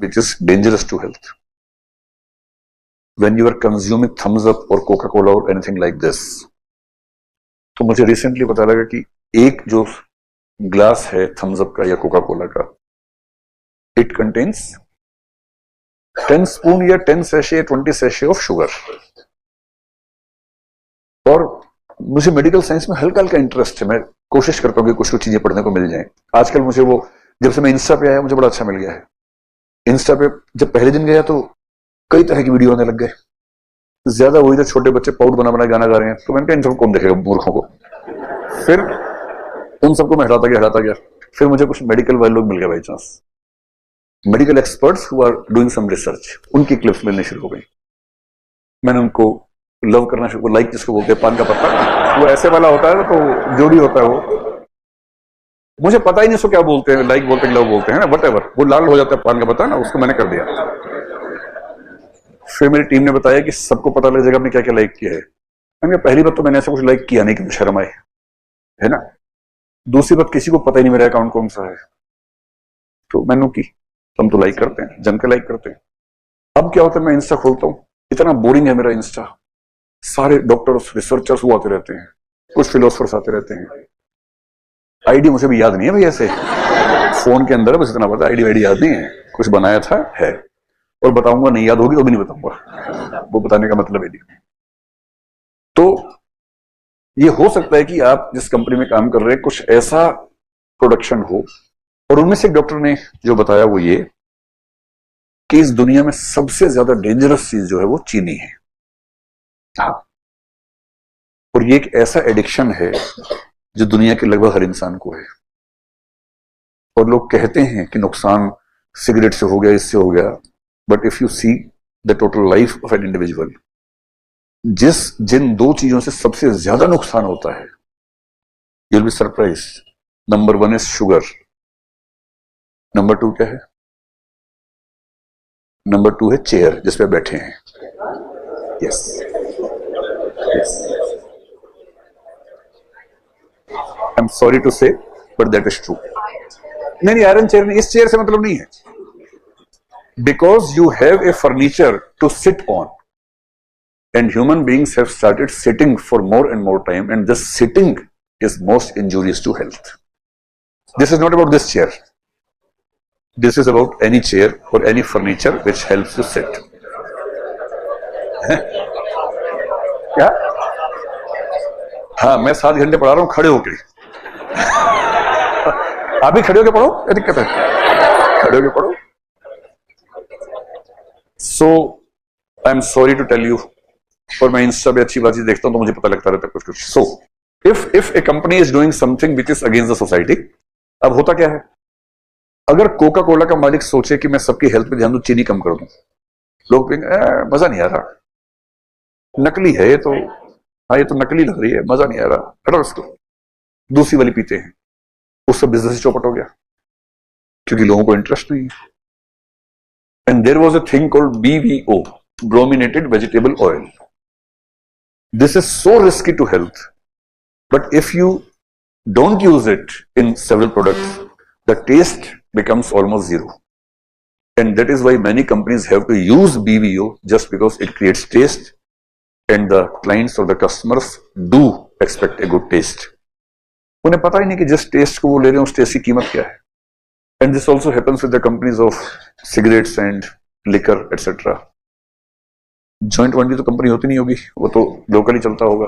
which is dangerous to health. When you are consuming thumbs up or Coca-Cola or anything like this, तो मुझे recently पता लगा कि एक जो ग्लास है थम्स अप का या कोका कोला का, इट कंटेन्स 10 स्पून या 10 सैशे 20 सैशे ऑफ शुगर। और मुझे मेडिकल साइंस में हल्का हल्का इंटरेस्ट है, मैं कोशिश करता हूँ कि कुछ कुछ चीजें पढ़ने को मिल जाएं। आजकल मुझे वो, जब से मैं इंस्टा पे आया मुझे बड़ा अच्छा मिल गया है। इंस्टा पे जब पहले दिन गया तो कई तरह की वीडियो आने लग गए, ज्यादा वही तो छोटे बच्चे पाउड बना बना गाना गा रहे हैं, तो मैंने कहा इन सबको कौन देखेगा मूर्खों को। फिर उन सबको मैं हटाता गया। फिर मुझे कुछ मेडिकल वाले लोग मिल गए by chance, medical experts who are doing some research, उनकी क्लिप्स मिलने शुरू हो गई। मैंने उनको लव करना शुरू, लाइक जिसको बोलते हैं पान का पत्ता, वो ऐसे वाला होता है तो जोड़ी होता है वो, मुझे पता ही नहीं उसको क्या बोलते हैं, लाइक बोलते हैं लव बोलते हैं ना, वटएवर, वो लाल हो जाता है पान का पत्ता ना, उसको मैंने कर दिया। फिर मेरी टीम ने बताया कि सबको पता लग जाएगा आपने क्या क्या लाइक किया है। मैंने कहा पहली बात तो मैंने ऐसा कुछ लाइक किया नहीं कि शर्म आए, है ना। दूसरी बात किसी को पता ही नहीं मेरा अकाउंट कौन सा है, तो मैंने की हम तो लाइक करते हैं, जम के लाइक करते हैं। अब क्या होता है, मैं इंस्टा खोलता हूँ, इतना बोरिंग है मेरा इंस्टा, सारे डॉक्टर्स रिसर्चर्स वो आते रहते हैं, कुछ फिलोसफर्स आते रहते हैं। आईडी मुझे भी याद नहीं है भाई, ऐसे फोन के अंदर बस इतना पता, आईडी याद नहीं है, कुछ बनाया था है, और बताऊंगा नहीं, याद होगी तो भी नहीं बताऊंगा, वो बताने का मतलब है नहीं। तो ये हो सकता है कि आप जिस कंपनी में काम कर रहे हैं कुछ ऐसा प्रोडक्शन हो, और उनमें से एक डॉक्टर ने जो बताया वो ये कि इस दुनिया में सबसे ज्यादा डेंजरस चीज जो है वो चीनी है। हाँ, और ये एक ऐसा एडिक्शन है जो दुनिया के लगभग हर इंसान को है। और लोग कहते हैं कि नुकसान सिगरेट से हो गया, इससे हो गया, but if you see the total life of an individual, जिन दो चीजों से सबसे ज्यादा नुकसान होता है, you will be surprised. Number 1 is sugar, number 2 क्या है? नंबर 2 है चेयर जिस पे बैठे हैं। Yes, I am sorry to say but that is true. नहीं, आयरन चेयर नहीं, इस चेयर से मतलब नहीं है, because you have a furniture to sit on, and human beings have started sitting for more and more time, and this sitting is most injurious to health. This is not about this chair, this is about any chair or any furniture which helps you sit. क्या? हाँ, मैं 7 घंटे पढ़ा रहा हूं खड़े होके। आप भी खड़े होके पढ़ो, क्या दिक्कत है, खड़े होके पढ़ो। So I am sorry to tell you, और मैं इंस्टा पे अच्छी बात देखता हूं तो मुझे पता लगता रहता है कुछ कुछ। So if A company is doing something which is against the society, अब होता क्या है, अगर कोका कोला का मालिक सोचे कि मैं सबकी हेल्थ पे ध्यान दूं, चीनी कम कर दूं, लोग कहेंगे मजा नहीं आ रहा, नकली है ये तो, हाँ ये तो नकली लग रही है, मजा नहीं आ रहा, हटो इसको। दूसरी वाली पीते हैं, उसका बिजनेस चौपट हो गया क्योंकि लोगों को इंटरेस्ट नहीं है। And there was a thing called BVO, brominated vegetable oil. This is so risky to health, but if you don't use it in several products, the taste becomes almost zero. And that is why many companies have to use BVO, just because it creates taste and the clients or the customers do expect a good taste. उन्हें पता ही नहीं कि जिस test को वो ले रहे हैं उस टेस्ट की कीमत क्या है। And this also happens with the companies of cigarettes and liquor, etc. Joint वंडी तो कंपनी होती नहीं होगी, वो तो लोकली चलता होगा।